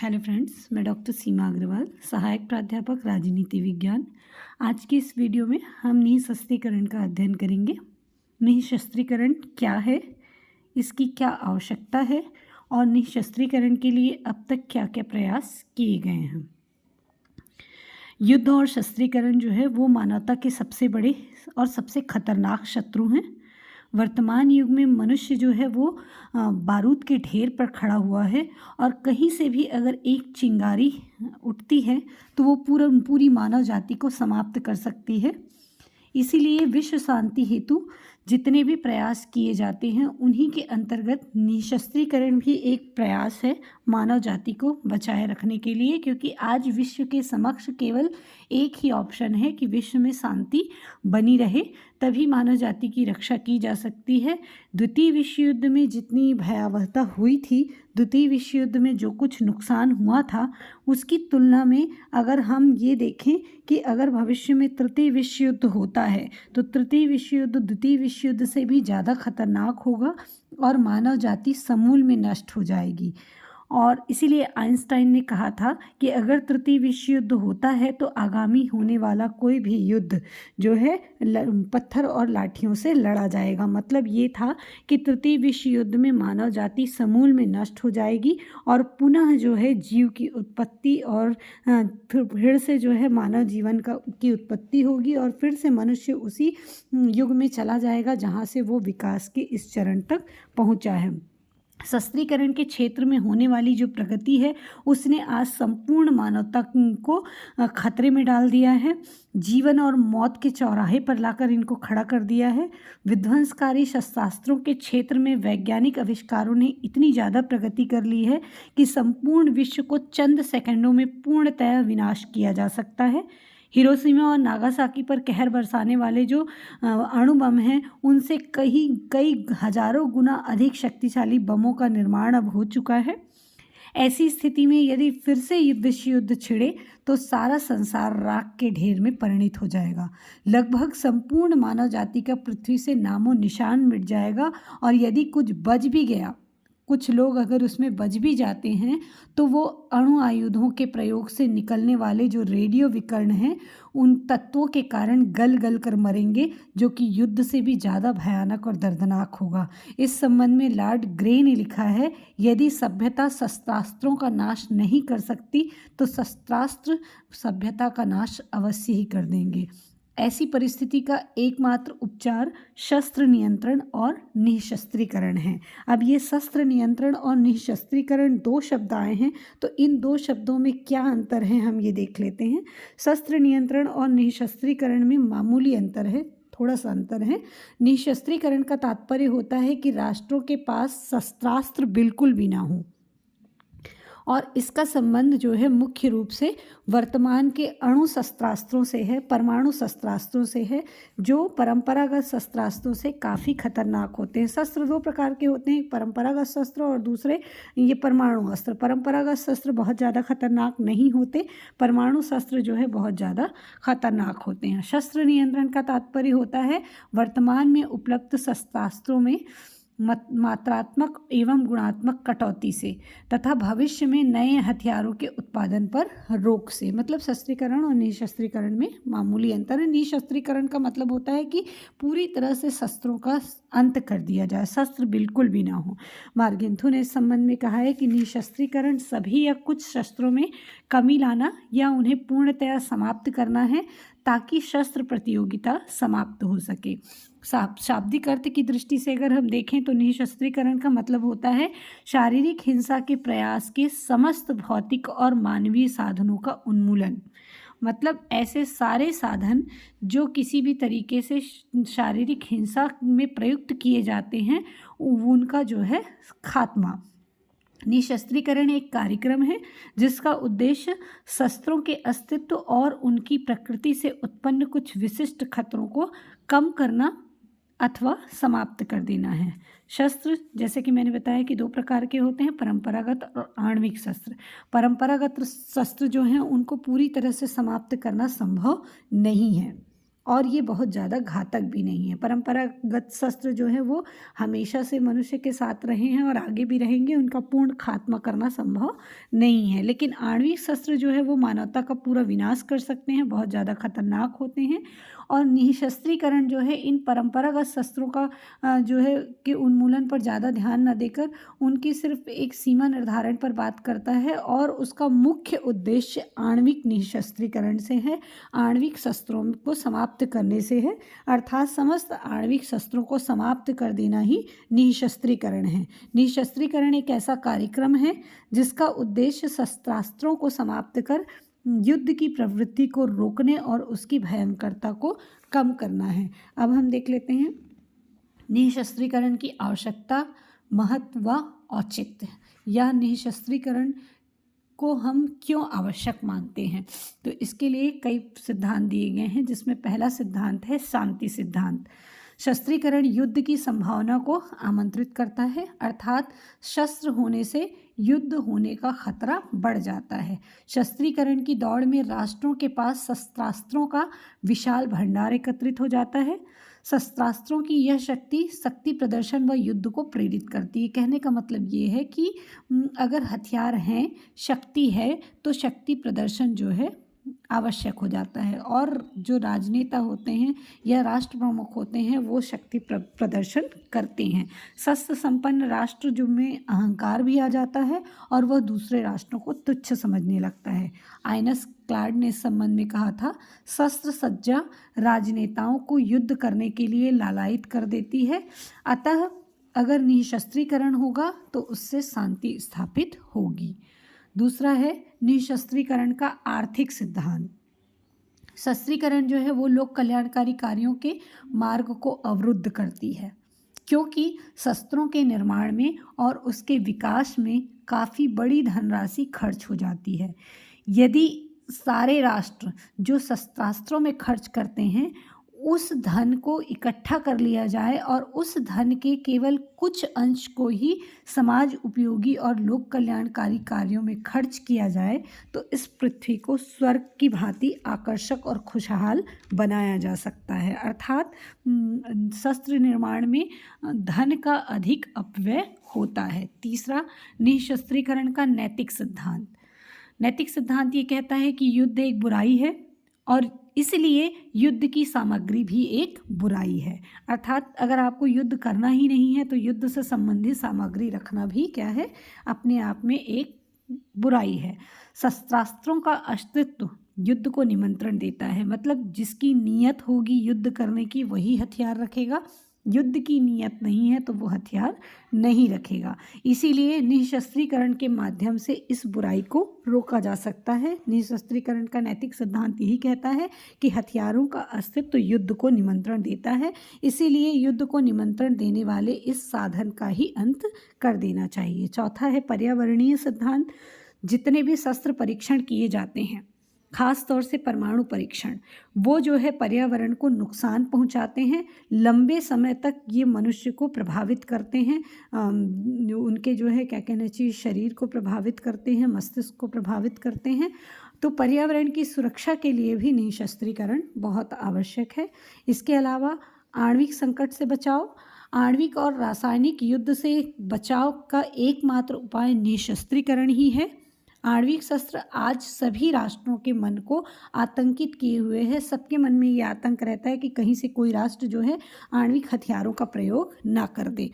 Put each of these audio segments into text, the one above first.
Hello friends, मैं doctor सीमा अग्रवाल, सहायक प्राध्यापक राजनीति विज्ञान। आज की इस वीडियो में हम निःशस्त्रीकरण का अध्ययन करेंगे। निःशस्त्रीकरण क्या है, इसकी क्या आवश्यकता है और निःशस्त्रीकरण के लिए अब तक क्या क्या प्रयास किए गए हैं। युद्ध और शस्त्रीकरण जो है वो मानवता के सबसे बड़े और सबसे खतरनाक शत्रु हैं। वर्तमान युग में मनुष्य जो है वो बारूद के ढेर पर खड़ा हुआ है और कहीं से भी अगर एक चिंगारी उठती है तो वो पूरी मानव जाति को समाप्त कर सकती है। इसीलिए विश्व शांति हेतु जितने भी प्रयास किए जाते हैं उन्हीं के अंतर्गत निःशस्त्रीकरण भी एक प्रयास है मानव जाति को बचाए रखने के लिए, क्योंकि आज विश्व के समक्ष केवल एक ही ऑप्शन है कि विश्व में शांति बनी रहे, तभी मानव जाति की रक्षा की जा सकती है। द्वितीय विश्व युद्ध में जितनी भयावहता हुई थी, द्वितीय विश्व युद्ध में जो कुछ नुकसान हुआ था, उसकी तुलना में अगर हम ये देखें कि अगर भविष्य में तृतीय विश्व युद्ध होता है तो तृतीय विश्व युद्ध द्वितीय विश्व युद्ध से भी ज़्यादा खतरनाक होगा और मानव जाति समूल में नष्ट हो जाएगी। और इसीलिए आइंस्टाइन ने कहा था कि अगर तृतीय विश्व युद्ध होता है तो आगामी होने वाला कोई भी युद्ध जो है पत्थर और लाठियों से लड़ा जाएगा। मतलब ये था कि तृतीय विश्व युद्ध में मानव जाति समूल में नष्ट हो जाएगी और पुनः जो है जीव की उत्पत्ति और फिर से जो है मानव जीवन की उत्पत्ति होगी और फिर से मनुष्य उसी युग में चला जाएगा जहाँ से वो विकास के इस चरण तक पहुँचा है। शस्त्रीकरण के क्षेत्र में होने वाली जो प्रगति है उसने आज संपूर्ण मानवता को खतरे में डाल दिया है, जीवन और मौत के चौराहे पर लाकर इनको खड़ा कर दिया है। विध्वंसकारी शस्त्रास्त्रों के क्षेत्र में वैज्ञानिक आविष्कारों ने इतनी ज़्यादा प्रगति कर ली है कि संपूर्ण विश्व को चंद सेकंडों में पूर्णतः विनाश किया जा सकता है। हिरोशिमा और नागासाकी पर कहर बरसाने वाले जो अणु बम हैं उनसे कई हजारों गुना अधिक शक्तिशाली बमों का निर्माण अब हो चुका है। ऐसी स्थिति में यदि फिर से विश्व युद्ध छिड़े तो सारा संसार राख के ढेर में परिणित हो जाएगा। लगभग संपूर्ण मानव जाति का पृथ्वी से नामो निशान मिट जाएगा और यदि कुछ बच भी गया, कुछ लोग अगर उसमें बच भी जाते हैं तो वो अणु आयुधों के प्रयोग से निकलने वाले जो रेडियो विकर्ण हैं उन तत्वों के कारण गल गल कर मरेंगे, जो कि युद्ध से भी ज़्यादा भयानक और दर्दनाक होगा। इस संबंध में लॉर्ड ग्रे ने लिखा है, यदि सभ्यता शस्त्रास्त्रों का नाश नहीं कर सकती तो शस्त्रास्त्र सभ्यता का नाश अवश्य ही कर देंगे। ऐसी परिस्थिति का एकमात्र उपचार शस्त्र नियंत्रण और निःशस्त्रीकरण है। अब ये शस्त्र नियंत्रण और निःशस्त्रीकरण दो शब्द आए हैं, तो इन दो शब्दों में क्या अंतर है हम ये देख लेते हैं। शस्त्र नियंत्रण और निःशस्त्रीकरण में मामूली अंतर है, थोड़ा सा अंतर है। निःशस्त्रीकरण का तात्पर्य होता है कि राष्ट्रों के पास शस्त्रास्त्र बिल्कुल भी ना हो और इसका संबंध जो है मुख्य रूप से वर्तमान के अणु शस्त्रास्त्रों से है, परमाणु शस्त्रास्त्रों से है, जो परंपरागत शस्त्रास्त्रों से काफ़ी खतरनाक होते हैं। शस्त्र दो प्रकार के होते हैं, एक परंपरागत शस्त्र और दूसरे ये परमाणु अस्त्र। परंपरागत शस्त्र बहुत ज़्यादा खतरनाक नहीं होते, परमाणु शस्त्र जो है बहुत ज़्यादा खतरनाक होते हैं। शस्त्र नियंत्रण का तात्पर्य होता है वर्तमान में उपलब्ध शस्त्रास्त्रों में मात्रात्मक एवं गुणात्मक कटौती से तथा भविष्य में नए हथियारों के उत्पादन पर रोक से। मतलब शस्त्रीकरण और निःशस्त्रीकरण में मामूली अंतर है। निःशस्त्रीकरण का मतलब होता है कि पूरी तरह से शस्त्रों का अंत कर दिया जाए, शस्त्र बिल्कुल भी ना हो। मार्गिंथु ने इस संबंध में कहा है कि निःशस्त्रीकरण सभी या कुछ शस्त्रों में कमी लाना या उन्हें पूर्णतया समाप्त करना है ताकि शस्त्र प्रतियोगिता समाप्त हो सके। शाब्दिक अर्थ की दृष्टि से अगर हम देखें तो निःशस्त्रीकरण का मतलब होता है शारीरिक हिंसा के प्रयास के समस्त भौतिक और मानवीय साधनों का उन्मूलन। मतलब ऐसे सारे साधन जो किसी भी तरीके से शारीरिक हिंसा में प्रयुक्त किए जाते हैं उनका जो है खात्मा। निःशस्त्रीकरण एक कार्यक्रम है जिसका उद्देश्य शस्त्रों के अस्तित्व और उनकी प्रकृति से उत्पन्न कुछ विशिष्ट खतरों को कम करना अथवा समाप्त कर देना है। शस्त्र जैसे कि मैंने बताया कि दो प्रकार के होते हैं, परंपरागत और आणविक शस्त्र। परंपरागत शस्त्र जो हैं उनको पूरी तरह से समाप्त करना संभव नहीं है। और ये बहुत ज़्यादा घातक भी नहीं है। परंपरागत शस्त्र जो है वो हमेशा से मनुष्य के साथ रहे हैं और आगे भी रहेंगे, उनका पूर्ण खात्मा करना संभव नहीं है। लेकिन आणविक शस्त्र जो है वो मानवता का पूरा विनाश कर सकते हैं, बहुत ज़्यादा खतरनाक होते हैं। और निःशस्त्रीकरण जो है इन परंपरागत शस्त्रों का जो है कि उन्मूलन पर ज़्यादा ध्यान न देकर उनकी सिर्फ एक सीमा निर्धारण पर बात करता है और उसका मुख्य उद्देश्य आणविक निःशस्त्रीकरण से है, आणविक शस्त्रों को समाप्त करने से है। अर्थात समस्त आणविक शस्त्रों को समाप्त कर देना ही निःशस्त्रीकरण है। निःशस्त्रीकरण एक ऐसा कार्यक्रम है जिसका उद्देश्य शस्त्रास्त्रों को समाप्त कर युद्ध की प्रवृत्ति को रोकने और उसकी भयंकरता को कम करना है। अब हम देख लेते हैं निःशस्त्रीकरण की आवश्यकता, महत्व व औचित्य, या निःशस्त्रीकरण को हम क्यों आवश्यक मानते हैं। तो इसके लिए कई सिद्धांत दिए गए हैं, जिसमें पहला सिद्धांत है शांति सिद्धांत। शस्त्रीकरण युद्ध की संभावना को आमंत्रित करता है, अर्थात शस्त्र होने से युद्ध होने का खतरा बढ़ जाता है। शस्त्रीकरण की दौड़ में राष्ट्रों के पास शस्त्रास्त्रों का विशाल भंडार एकत्रित हो जाता है। शस्त्रास्त्रों की यह शक्ति प्रदर्शन व युद्ध को प्रेरित करती है। कहने का मतलब ये है कि अगर हथियार हैं, शक्ति है, तो शक्ति प्रदर्शन जो है आवश्यक हो जाता है। और जो राजनेता होते हैं या राष्ट्र प्रमुख होते हैं वो शक्ति प्रदर्शन करते हैं। शस्त्र संपन्न राष्ट्र जो में अहंकार भी आ जाता है और वह दूसरे राष्ट्रों को तुच्छ समझने लगता है। आइनस क्लाड ने इस संबंध में कहा था, शस्त्र सज्जा राजनेताओं को युद्ध करने के लिए लालायित कर देती है, अतः अगर निःशस्त्रीकरण होगा तो उससे शांति स्थापित होगी। दूसरा है निःशस्त्रीकरण का आर्थिक सिद्धांत। शस्त्रीकरण जो है वो लोक कल्याणकारी कार्यों के मार्ग को अवरुद्ध करती है, क्योंकि शस्त्रों के निर्माण में और उसके विकास में काफ़ी बड़ी धनराशि खर्च हो जाती है। यदि सारे राष्ट्र जो शस्त्रास्त्रों में खर्च करते हैं उस धन को इकट्ठा कर लिया जाए और उस धन के केवल कुछ अंश को ही समाज उपयोगी और लोक कल्याणकारी कार्यों में खर्च किया जाए तो इस पृथ्वी को स्वर्ग की भांति आकर्षक और खुशहाल बनाया जा सकता है। अर्थात शस्त्र निर्माण में धन का अधिक अपव्यय होता है। तीसरा, निःशस्त्रीकरण का नैतिक सिद्धांत। नैतिक सिद्धांत ये कहता है कि युद्ध एक बुराई है और इसलिए युद्ध की सामग्री भी एक बुराई है। अर्थात अगर आपको युद्ध करना ही नहीं है तो युद्ध से संबंधित सामग्री रखना भी क्या है, अपने आप में एक बुराई है। शस्त्रास्त्रों का अस्तित्व युद्ध को निमंत्रण देता है, मतलब जिसकी नीयत होगी युद्ध करने की वही हथियार रखेगा, युद्ध की नीयत नहीं है तो वो हथियार नहीं रखेगा। इसीलिए निःशस्त्रीकरण के माध्यम से इस बुराई को रोका जा सकता है। निःशस्त्रीकरण का नैतिक सिद्धांत यही कहता है कि हथियारों का अस्तित्व युद्ध को निमंत्रण देता है, इसीलिए युद्ध को निमंत्रण देने वाले इस साधन का ही अंत कर देना चाहिए। चौथा है पर्यावरणीय सिद्धांत। जितने भी शस्त्र परीक्षण किए जाते हैं, खास तौर से परमाणु परीक्षण, वो जो है पर्यावरण को नुकसान पहुंचाते हैं। लंबे समय तक ये मनुष्य को प्रभावित करते हैं, उनके जो है क्या कहना चाहिए, शरीर को प्रभावित करते हैं, मस्तिष्क को प्रभावित करते हैं। तो पर्यावरण की सुरक्षा के लिए भी निःशस्त्रीकरण बहुत आवश्यक है। इसके अलावा आणविक संकट से बचाव। आणविक और रासायनिक युद्ध से बचाव का एकमात्र उपाय निःशस्त्रीकरण ही है। आणविक शस्त्र आज सभी राष्ट्रों के मन को आतंकित किए हुए है। सबके मन में ये आतंक रहता है कि कहीं से कोई राष्ट्र जो है आणविक हथियारों का प्रयोग ना कर दे।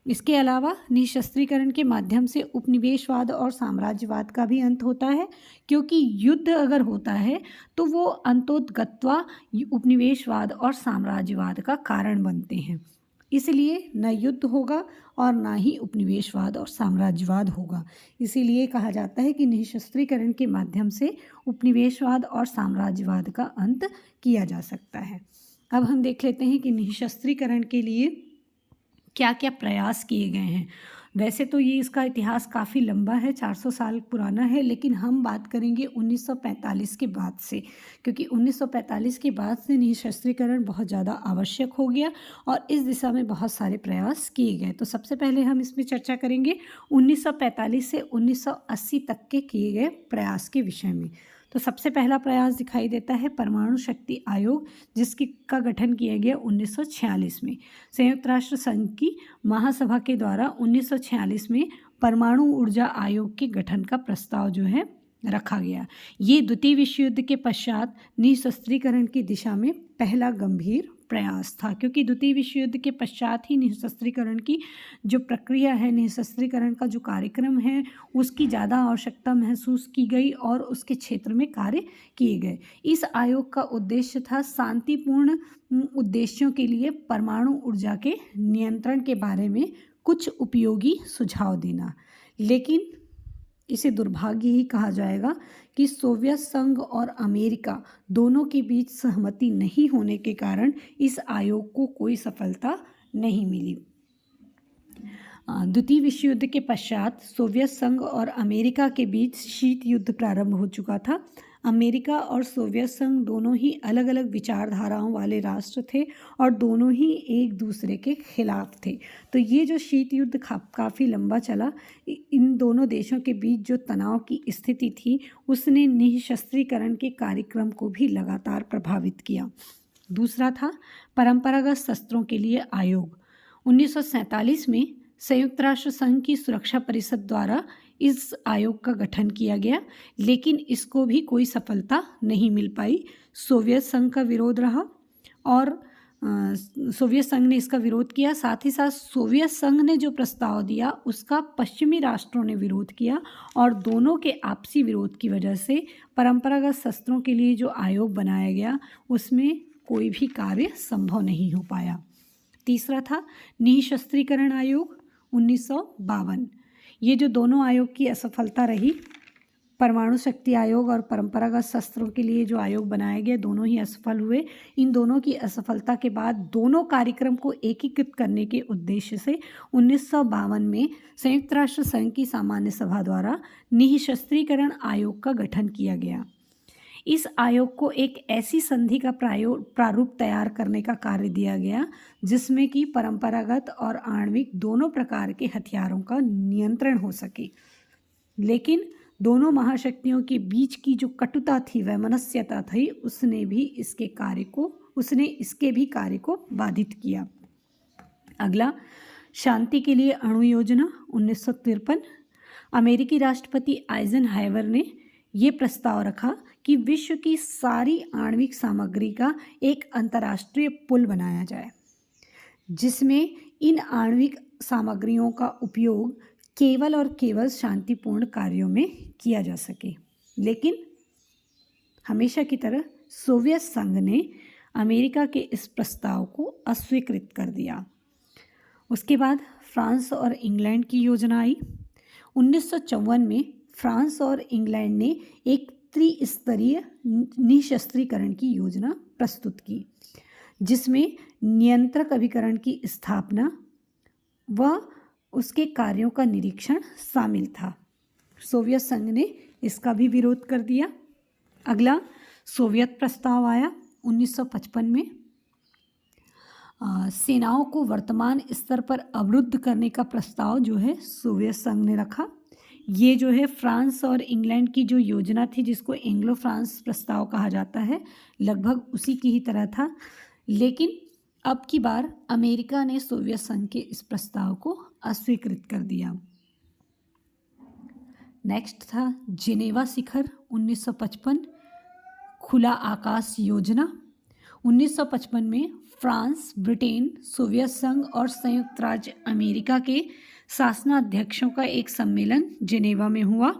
इसके अलावा निःशस्त्रीकरण के माध्यम से उपनिवेशवाद और साम्राज्यवाद का भी अंत होता है, क्योंकि युद्ध अगर होता है तो वो अंतोदगत्वा उपनिवेशवाद और साम्राज्यवाद का कारण बनते हैं। इसलिए न युद्ध होगा और ना ही उपनिवेशवाद और साम्राज्यवाद होगा। इसीलिए कहा जाता है कि निःशस्त्रीकरण के माध्यम से उपनिवेशवाद और साम्राज्यवाद का अंत किया जा सकता है। अब हम देख लेते हैं कि निःशस्त्रीकरण के लिए क्या क्या प्रयास किए गए हैं। वैसे तो ये इसका इतिहास काफ़ी लंबा है, 400 साल पुराना है, लेकिन हम बात करेंगे 1945 के बाद से, क्योंकि 1945 के बाद से निःशस्त्रीकरण बहुत ज़्यादा आवश्यक हो गया और इस दिशा में बहुत सारे प्रयास किए गए। तो सबसे पहले हम इसमें चर्चा करेंगे 1945 से 1980 तक के किए गए प्रयास के विषय में। तो सबसे पहला प्रयास दिखाई देता है परमाणु शक्ति आयोग, जिसकी का गठन किया गया 1946 में। संयुक्त राष्ट्र संघ की महासभा के द्वारा 1946 में परमाणु ऊर्जा आयोग के गठन का प्रस्ताव जो है रखा गया। ये द्वितीय विश्व युद्ध के पश्चात निःशस्त्रीकरण की दिशा में पहला गंभीर प्रयास था, क्योंकि द्वितीय विश्व युद्ध के पश्चात ही निःशस्त्रीकरण की जो प्रक्रिया है, निःशस्त्रीकरण का जो कार्यक्रम है, उसकी ज़्यादा आवश्यकता महसूस की गई और उसके क्षेत्र में कार्य किए गए। इस आयोग का उद्देश्य था शांतिपूर्ण उद्देश्यों के लिए परमाणु ऊर्जा के नियंत्रण के बारे में कुछ उपयोगी सुझाव देना। लेकिन इसे दुर्भाग्य ही कहा जाएगा कि सोवियत संघ और अमेरिका दोनों के बीच सहमति नहीं होने के कारण इस आयोग को कोई सफलता नहीं मिली। द्वितीय विश्व युद्ध के पश्चात सोवियत संघ और अमेरिका के बीच शीत युद्ध प्रारंभ हो चुका था। अमेरिका और सोवियत संघ दोनों ही अलग अलग विचारधाराओं वाले राष्ट्र थे और दोनों ही एक दूसरे के खिलाफ थे। तो ये जो शीत युद्ध काफ़ी लंबा चला। इन दोनों देशों के बीच जो तनाव की स्थिति थी, उसने निःशस्त्रीकरण के कार्यक्रम को भी लगातार प्रभावित किया। दूसरा था परंपरागत शस्त्रों के लिए आयोग। 1947 में संयुक्त राष्ट्र संघ की सुरक्षा परिषद द्वारा इस आयोग का गठन किया गया, लेकिन इसको भी कोई सफलता नहीं मिल पाई। सोवियत संघ का विरोध रहा और सोवियत संघ ने इसका विरोध किया। साथ ही साथ सोवियत संघ ने जो प्रस्ताव दिया उसका पश्चिमी राष्ट्रों ने विरोध किया और दोनों के आपसी विरोध की वजह से परंपरागत शस्त्रों के लिए जो आयोग बनाया गया उसमें कोई भी कार्य संभव नहीं हो पाया। तीसरा था निःशस्त्रीकरण आयोग 1952। ये जो दोनों आयोग की असफलता रही, परमाणु शक्ति आयोग और परंपरागत शस्त्रों के लिए जो आयोग बनाए गए, दोनों ही असफल हुए। इन दोनों की असफलता के बाद दोनों कार्यक्रम को एकीकृत करने के उद्देश्य से 1952 में संयुक्त राष्ट्र संघ की सामान्य सभा द्वारा निःशस्त्रीकरण आयोग का गठन किया गया। इस आयोग को एक ऐसी संधि का प्रारूप तैयार करने का कार्य दिया गया जिसमें कि परंपरागत और आणविक दोनों प्रकार के हथियारों का नियंत्रण हो सके। लेकिन दोनों महाशक्तियों के बीच की जो कटुता थी, वैमनस्यता थी, उसने इसके भी कार्य को बाधित किया। अगला, शांति के लिए अणु योजना 1953। अमेरिकी राष्ट्रपति आइजनहावर ने ये प्रस्ताव रखा कि विश्व की सारी आणविक सामग्री का एक अंतर्राष्ट्रीय पुल बनाया जाए, जिसमें इन आणविक सामग्रियों का उपयोग केवल और केवल शांतिपूर्ण कार्यों में किया जा सके। लेकिन हमेशा की तरह सोवियत संघ ने अमेरिका के इस प्रस्ताव को अस्वीकृत कर दिया। उसके बाद फ्रांस और इंग्लैंड की योजना आई। 1954 में फ्रांस और इंग्लैंड ने एक त्रिस्तरीय निःशस्त्रीकरण की योजना प्रस्तुत की, जिसमें नियंत्रक अभिकरण की स्थापना व उसके कार्यों का निरीक्षण शामिल था। सोवियत संघ ने इसका भी विरोध कर दिया। अगला सोवियत प्रस्ताव आया 1955 में। सेनाओं को वर्तमान स्तर पर अवरुद्ध करने का प्रस्ताव जो है सोवियत संघ ने रखा। ये जो है फ्रांस और इंग्लैंड की जो योजना थी, जिसको एंग्लो फ्रांस प्रस्ताव कहा जाता है, लगभग उसी की ही तरह था। लेकिन अब की बार अमेरिका ने सोवियत संघ के इस प्रस्ताव को अस्वीकृत कर दिया। नेक्स्ट था जिनेवा शिखर 1955, खुला आकाश योजना। 1955 में फ्रांस, ब्रिटेन, सोवियत संघ और संयुक्त राज्य अमेरिका के शासनाध्यक्षों का एक सम्मेलन जिनेवा में हुआ।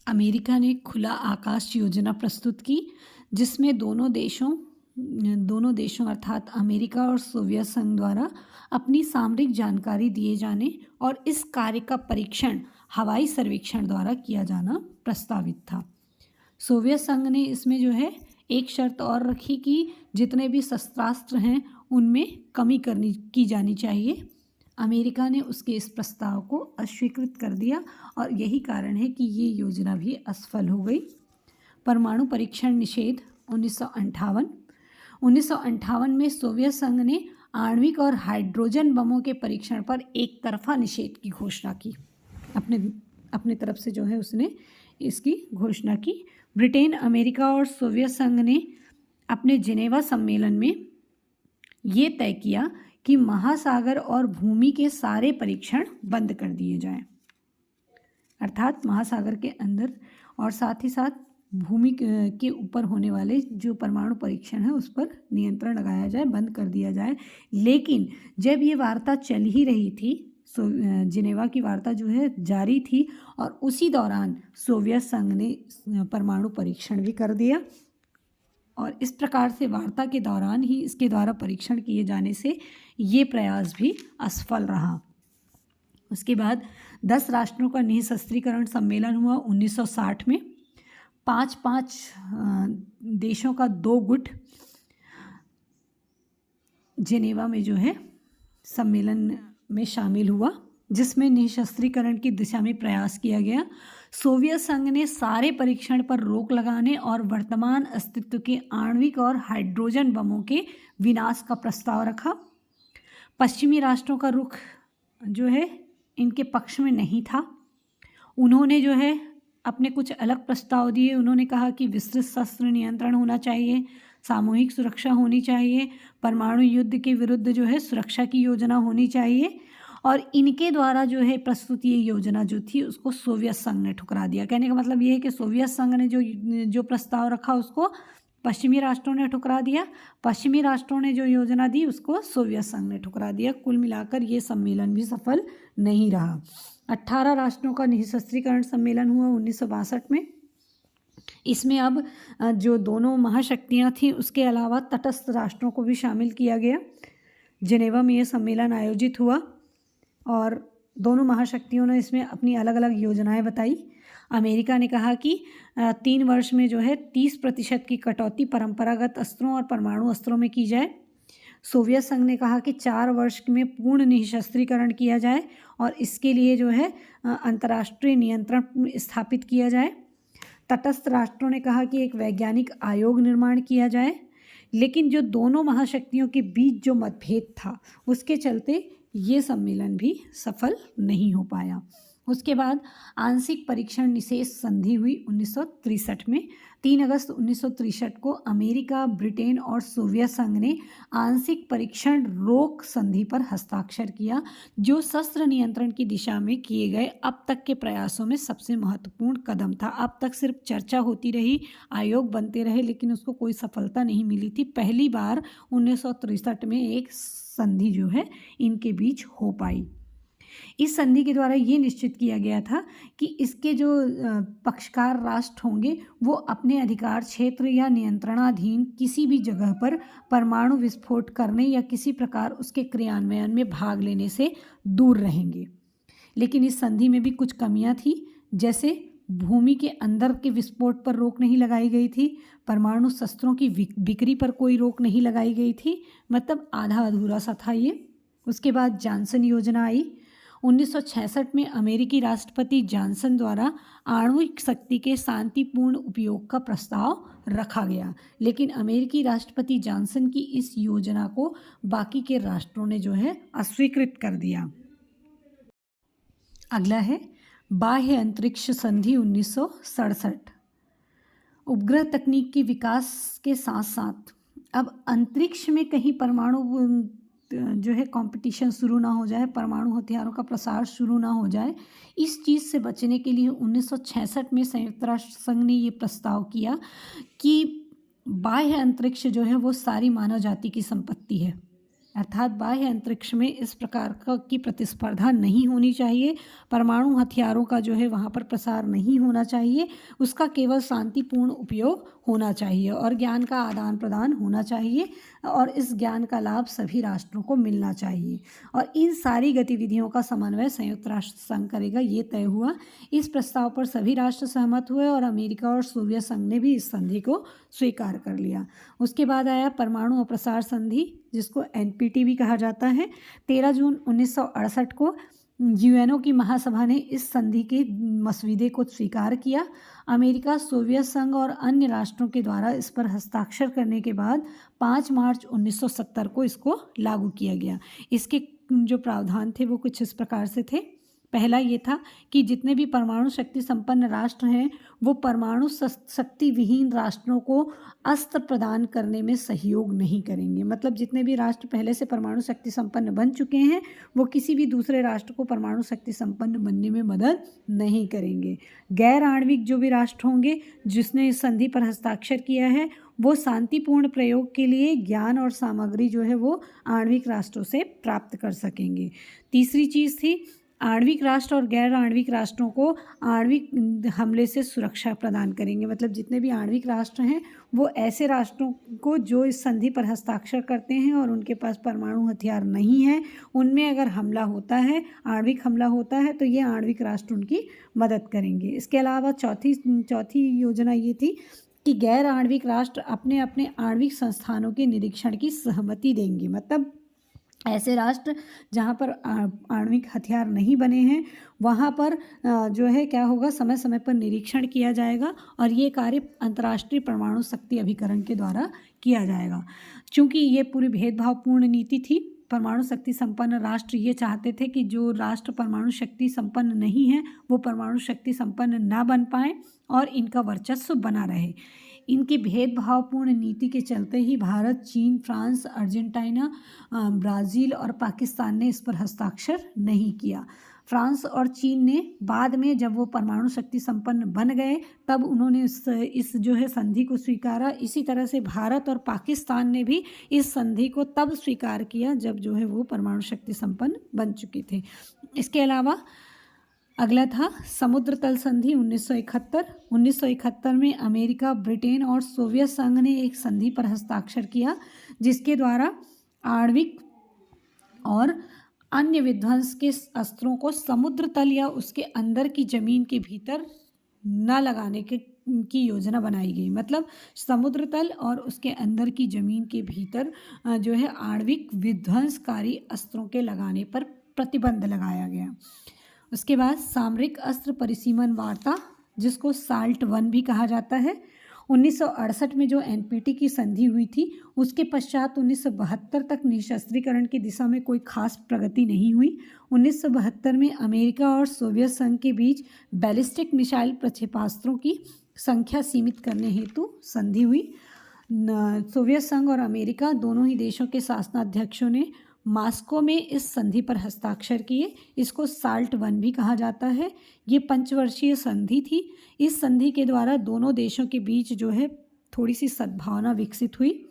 अमेरिका ने खुला आकाश योजना प्रस्तुत की, जिसमें दोनों देशों अर्थात अमेरिका और सोवियत संघ द्वारा अपनी सामरिक जानकारी दिए जाने और इस कार्य का परीक्षण हवाई सर्वेक्षण द्वारा किया जाना प्रस्तावित था। सोवियत संघ ने इसमें जो है एक शर्त और रखी कि जितने भी शस्त्रास्त्र हैं उनमें कमी की जानी चाहिए। अमेरिका ने उसके इस प्रस्ताव को अस्वीकृत कर दिया और यही कारण है कि ये योजना भी असफल हो गई। परमाणु परीक्षण निषेध 1958। 1958 में सोवियत संघ ने आणविक और हाइड्रोजन बमों के परीक्षण पर एक तरफा निषेध की घोषणा की। अपने तरफ से जो है उसने इसकी घोषणा की। ब्रिटेन, अमेरिका और सोवियत संघ ने अपने जिनेवा सम्मेलन में ये तय किया कि महासागर और भूमि के सारे परीक्षण बंद कर दिए जाएं, अर्थात महासागर के अंदर और साथ ही साथ भूमि के ऊपर होने वाले जो परमाणु परीक्षण है उस पर नियंत्रण लगाया जाए, बंद कर दिया जाए। लेकिन जब ये वार्ता चल ही रही थी, जिनेवा की वार्ता जो है जारी थी, और उसी दौरान सोवियत संघ ने परमाणु परीक्षण भी कर दिया, और इस प्रकार से वार्ता के दौरान ही इसके द्वारा परीक्षण किए जाने से ये प्रयास भी असफल रहा। उसके बाद 10 राष्ट्रों का निःशस्त्रीकरण सम्मेलन हुआ 1960 में। 5-5 देशों का 2 गुट जिनेवा में जो है सम्मेलन में शामिल हुआ, जिसमें निःशस्त्रीकरण की दिशा में प्रयास किया गया। सोवियत संघ ने सारे परीक्षण पर रोक लगाने और वर्तमान अस्तित्व के आणविक और हाइड्रोजन बमों के विनाश का प्रस्ताव रखा। पश्चिमी राष्ट्रों का रुख जो है इनके पक्ष में नहीं था। उन्होंने जो है अपने कुछ अलग प्रस्ताव दिए। उन्होंने कहा कि विस्तृत शस्त्र नियंत्रण होना चाहिए, सामूहिक सुरक्षा होनी चाहिए, परमाणु युद्ध के विरुद्ध जो है सुरक्षा की योजना होनी चाहिए, और इनके द्वारा जो है प्रस्तुत ये योजना जो थी उसको सोवियत संघ ने ठुकरा दिया। कहने का मतलब ये है कि सोवियत संघ ने जो प्रस्ताव रखा उसको पश्चिमी राष्ट्रों ने ठुकरा दिया, पश्चिमी राष्ट्रों ने जो योजना दी उसको सोवियत संघ ने ठुकरा दिया। कुल मिलाकर ये सम्मेलन भी सफल नहीं रहा। 18 राष्ट्रों का निःशस्त्रीकरण सम्मेलन हुआ 1962 में। इसमें अब जो दोनों महाशक्तियाँ थीं उसके अलावा तटस्थ राष्ट्रों को भी शामिल किया गया। जिनेवा में ये सम्मेलन आयोजित हुआ और दोनों महाशक्तियों ने इसमें अपनी अलग अलग योजनाएं बताई। अमेरिका ने कहा कि 3 वर्ष में जो है 30% की कटौती परंपरागत अस्त्रों और परमाणु अस्त्रों में की जाए। सोवियत संघ ने कहा कि 4 वर्ष में पूर्ण निःशस्त्रीकरण किया जाए और इसके लिए जो है अंतर्राष्ट्रीय नियंत्रण स्थापित किया जाए। तटस्थ राष्ट्रों ने कहा कि एक वैज्ञानिक आयोग निर्माण किया जाए। लेकिन जो दोनों महाशक्तियों के बीच जो मतभेद था उसके चलते ये सम्मेलन भी सफल नहीं हो पाया। उसके बाद आंशिक परीक्षण निषेध संधि हुई 1963 में। 3 अगस्त 1963 को अमेरिका, ब्रिटेन और सोवियत संघ ने आंशिक परीक्षण रोक संधि पर हस्ताक्षर किया, जो शस्त्र नियंत्रण की दिशा में किए गए अब तक के प्रयासों में सबसे महत्वपूर्ण कदम था। अब तक सिर्फ चर्चा होती रही, आयोग बनते रहे, लेकिन उसको कोई सफलता नहीं मिली थी। पहली बार 1963 में एक संधि जो है इनके बीच हो पाई। इस संधि के द्वारा ये निश्चित किया गया था कि इसके जो पक्षकार राष्ट्र होंगे वो अपने अधिकार क्षेत्र या नियंत्रणाधीन किसी भी जगह पर परमाणु विस्फोट करने या किसी प्रकार उसके क्रियान्वयन में भाग लेने से दूर रहेंगे। लेकिन इस संधि में भी कुछ कमियां थी, जैसे भूमि के अंदर के विस्फोट पर रोक नहीं लगाई गई थी, परमाणु शस्त्रों की बिक्री पर कोई रोक नहीं लगाई गई थी, मतलब आधा अधूरा सा था ये। उसके बाद जॉनसन योजना आई। 1966 में अमेरिकी राष्ट्रपति जॉनसन द्वारा आणविक शक्ति के शांतिपूर्ण उपयोग का प्रस्ताव रखा गया, लेकिन अमेरिकी राष्ट्रपति जॉनसन की इस योजना को बाकी के राष्ट्रों ने जो है अस्वीकृत कर दिया। अगला है बाह्य अंतरिक्ष संधि 1967। उपग्रह तकनीक के विकास के साथ साथ अब अंतरिक्ष में कहीं परमाणु जो है कंपटीशन शुरू ना हो जाए, परमाणु हथियारों का प्रसार शुरू ना हो जाए, इस चीज़ से बचने के लिए 1966 में संयुक्त राष्ट्र संघ ने ये प्रस्ताव किया कि बाह्य अंतरिक्ष जो है वो सारी मानव जाति की संपत्ति है, अर्थात बाह्य अंतरिक्ष में इस प्रकार की प्रतिस्पर्धा नहीं होनी चाहिए, परमाणु हथियारों का जो है वहाँ पर प्रसार नहीं होना चाहिए, उसका केवल शांतिपूर्ण उपयोग होना चाहिए और ज्ञान का आदान प्रदान होना चाहिए और इस ज्ञान का लाभ सभी राष्ट्रों को मिलना चाहिए और इन सारी गतिविधियों का समन्वय संयुक्त राष्ट्र संघ करेगा, ये तय हुआ। इस प्रस्ताव पर सभी राष्ट्र सहमत हुए और अमेरिका और सोवियत संघ ने भी इस संधि को स्वीकार कर लिया। उसके बाद आया परमाणु अप्रसार संधि, जिसको NPT भी कहा जाता है। 13 जून 1968 को यूएनओ की महासभा ने इस संधि के मसौदे को स्वीकार किया। अमेरिका, सोवियत संघ और अन्य राष्ट्रों के द्वारा इस पर हस्ताक्षर करने के बाद 5 मार्च 1970 को इसको लागू किया गया। इसके जो प्रावधान थे वो कुछ इस प्रकार से थे। पहला ये था कि जितने भी परमाणु शक्ति संपन्न राष्ट्र हैं वो परमाणु शक्ति विहीन राष्ट्रों को अस्त्र प्रदान करने में सहयोग नहीं करेंगे। मतलब जितने भी राष्ट्र पहले से परमाणु शक्ति संपन्न बन चुके हैं वो किसी भी दूसरे राष्ट्र को परमाणु शक्ति संपन्न बनने में मदद नहीं करेंगे। गैर आणविक जो भी राष्ट्र होंगे जिसने इस संधि पर हस्ताक्षर किया है वो शांतिपूर्ण प्रयोग के लिए ज्ञान और सामग्री जो है वो आणविक राष्ट्रों से प्राप्त कर सकेंगे। तीसरी चीज़ थी आणविक राष्ट्र और गैर आणविक राष्ट्रों को आणविक हमले से सुरक्षा प्रदान करेंगे। मतलब जितने भी आणविक राष्ट्र हैं वो ऐसे राष्ट्रों को जो इस संधि पर हस्ताक्षर करते हैं और उनके पास परमाणु हथियार नहीं है, उनमें अगर हमला होता है, आणविक हमला होता है, तो ये आणविक राष्ट्र उनकी मदद करेंगे। इसके अलावा चौथी योजना ये थी कि गैर आणविक राष्ट्र अपने अपने आणविक संस्थानों के निरीक्षण की सहमति देंगे। मतलब ऐसे राष्ट्र जहाँ पर आणविक हथियार नहीं बने हैं वहाँ पर जो है क्या होगा, समय समय पर निरीक्षण किया जाएगा और ये कार्य अंतर्राष्ट्रीय परमाणु शक्ति अभिकरण के द्वारा किया जाएगा। चूँकि ये पूरी भेदभावपूर्ण नीति थी, परमाणु शक्ति संपन्न राष्ट्र ये चाहते थे कि जो राष्ट्र परमाणु शक्ति संपन्न नहीं है वो परमाणु शक्ति संपन्न ना बन पाए और इनका वर्चस्व बना रहे। इनकी भेदभावपूर्ण नीति के चलते ही भारत, चीन, फ्रांस, अर्जेंटीना, ब्राज़ील और पाकिस्तान ने इस पर हस्ताक्षर नहीं किया। फ्रांस और चीन ने बाद में जब वो परमाणु शक्ति संपन्न बन गए तब उन्होंने इस जो है संधि को स्वीकारा। इसी तरह से भारत और पाकिस्तान ने भी इस संधि को तब स्वीकार किया जब जो है वो परमाणु शक्ति संपन्न बन चुके थे। इसके अलावा अगला था समुद्र तल संधि 1971। 1971 में अमेरिका, ब्रिटेन और सोवियत संघ ने एक संधि पर हस्ताक्षर किया जिसके द्वारा आणविक और अन्य विध्वंस के अस्त्रों को समुद्र तल या उसके अंदर की जमीन के भीतर न लगाने की योजना बनाई गई। मतलब समुद्र तल और उसके अंदर की जमीन के भीतर जो है आणविक विध्वंसकारी अस्त्रों के लगाने पर प्रतिबंध लगाया गया। उसके बाद सामरिक अस्त्र परिसीमन वार्ता जिसको SALT I भी कहा जाता है, 1968 में जो NPT की संधि हुई थी उसके पश्चात 1972 तक निशस्त्रीकरण की दिशा में कोई खास प्रगति नहीं हुई। 1972 में अमेरिका और सोवियत संघ के बीच बैलिस्टिक मिसाइल प्रक्षेपास्त्रों की संख्या सीमित करने हेतु संधि हुई। सोवियत संघ और अमेरिका दोनों ही देशों के शासनाध्यक्षों ने मास्को में इस संधि पर हस्ताक्षर किए। इसको SALT I भी कहा जाता है। ये पंचवर्षीय संधि थी। इस संधि के द्वारा दोनों देशों के बीच जो है थोड़ी सी सद्भावना विकसित हुई।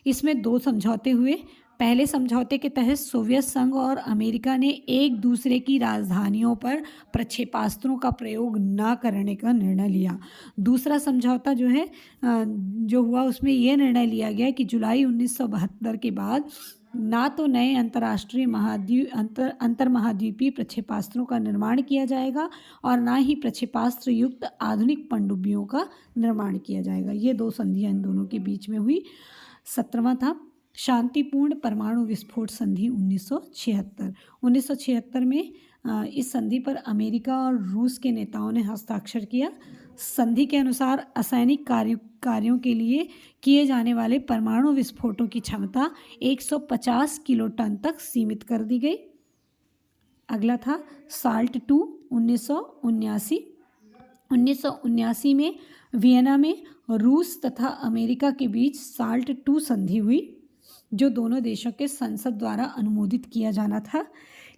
इसमें 2 समझौते हुए। पहले समझौते के तहत सोवियत संघ और अमेरिका ने एक दूसरे की राजधानियों पर प्रक्षेपास्त्रों का प्रयोग न करने का निर्णय लिया। दूसरा समझौता जो है जो हुआ उसमें यह निर्णय लिया गया कि जुलाई 1972 के बाद ना तो नए अंतर्राष्ट्रीय अंतर्महाद्वीपीय प्रक्षेपास्त्रों का निर्माण किया जाएगा और ना ही प्रक्षेपास्त्र युक्त आधुनिक पनडुब्बियों का निर्माण किया जाएगा। ये 2 संधियां इन दोनों के बीच में हुई। 17वां था शांतिपूर्ण परमाणु विस्फोट संधि 1976। 1976 में इस संधि पर अमेरिका और रूस के नेताओं ने हस्ताक्षर किया। संधि के अनुसार असैनिक कार्यों के लिए किए जाने वाले परमाणु विस्फोटों की क्षमता 150 किलोटन तक सीमित कर दी गई। अगला था SALT II 1979। 1979 में वियना में रूस तथा अमेरिका के बीच SALT II संधि हुई जो दोनों देशों के संसद द्वारा अनुमोदित किया जाना था।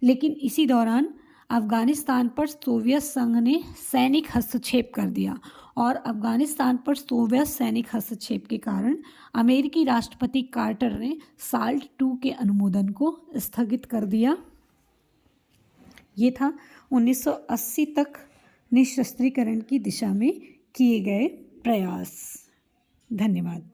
लेकिन इसी दौरान अफ़गानिस्तान पर सोवियत संघ ने सैनिक हस्तक्षेप कर दिया और अफ़गानिस्तान पर सोवियत सैनिक हस्तक्षेप के कारण अमेरिकी राष्ट्रपति कार्टर ने SALT II के अनुमोदन को स्थगित कर दिया। ये था 1980 तक निशस्त्रीकरण की दिशा में किए गए प्रयास। धन्यवाद।